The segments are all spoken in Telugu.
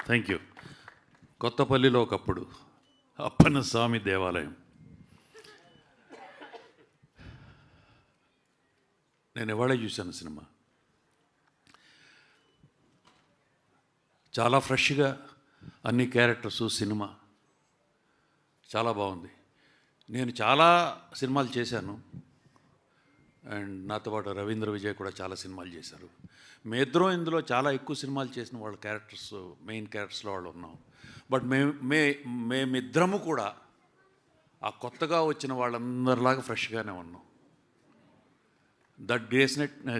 Thank you. కొత్తపల్లిలో ఒకప్పుడు అప్పన్న స్వామి దేవాలయం. నేను ఇవాళే చూశాను సినిమా. చాలా ఫ్రెష్గా అన్ని క్యారెక్టర్స్, సినిమా చాలా బాగుంది. నేను చాలా సినిమాలు చేశాను, అండ్ నాతో పాటు రవీంద్ర విజయ్ కూడా చాలా సినిమాలు చేశారు. మీ ఇద్దరం ఇందులో చాలా ఎక్కువ సినిమాలు చేసిన వాళ్ళ క్యారెక్టర్స్, మెయిన్ క్యారెక్టర్స్లో వాళ్ళు ఉన్నాం. బట్ మేమిద్దరము కూడా ఆ కొత్తగా వచ్చిన వాళ్ళందరిలాగా ఫ్రెష్గానే ఉన్నాం. That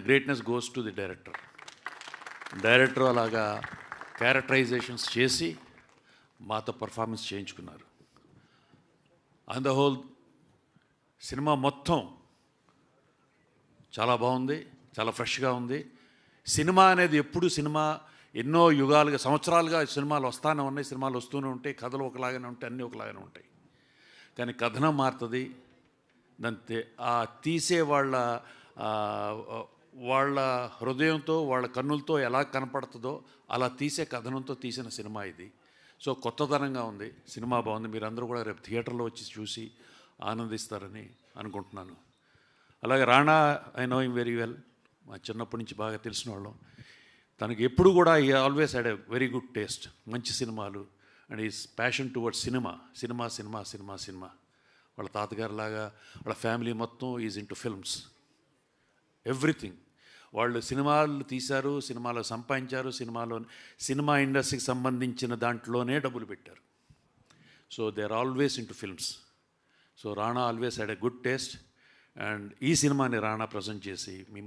greatness goes to the director. Director అలాగా క్యారెక్టరైజేషన్స్ చేసి మాతో పర్ఫార్మెన్స్ చేయించుకున్నారు. ఆన్ ద హోల్ సినిమా మొత్తం చాలా బాగుంది, చాలా ఫ్రెష్గా ఉంది. సినిమా అనేది ఎప్పుడు ఎన్నో యుగాలుగా, సంవత్సరాలుగా సినిమాలు వస్తూనే ఉన్నాయి, సినిమాలు వస్తూనే ఉంటాయి, కథలు ఒకలాగానే ఉంటాయి, అన్నీ ఒకలాగానే ఉంటాయి. కానీ కథనం మారుతుంది. దాంతే ఆ తీసే వాళ్ళ హృదయంతో, వాళ్ళ కన్నులతో ఎలా కనపడుతుందో అలా తీసే కథనంతో తీసిన సినిమా ఇది. సో కొత్తదనంగా ఉంది, సినిమా బాగుంది. మీరందరూ కూడా రేపు థియేటర్లో వచ్చి చూసి ఆనందిస్తారని అనుకుంటున్నాను. అలాగే Rana, I know him very well. మా చిన్నప్పటి నుంచి బాగా తెలిసిన వాళ్ళం. తనకి ఎప్పుడు కూడా ఈ always had a very good taste, మంచి సినిమాలు, and is passion towards cinema. వాళ్ళ తాతగారు లాగా వాళ్ళ ఫ్యామిలీ మొత్తం ఈజ్ ఇంటూ ఫిల్మ్స్, ఎవ్రీథింగ్. వాళ్ళు సినిమాలు తీశారు, సినిమాలో సంపాదించారు, సినిమా ఇండస్ట్రీకి సంబంధించిన దాంట్లోనే డబ్బులు పెట్టారు. So they are always into films. So Rana always had a good taste, and ఈ సినిమాని రాణా ప్రజెంట్ చేసి మీ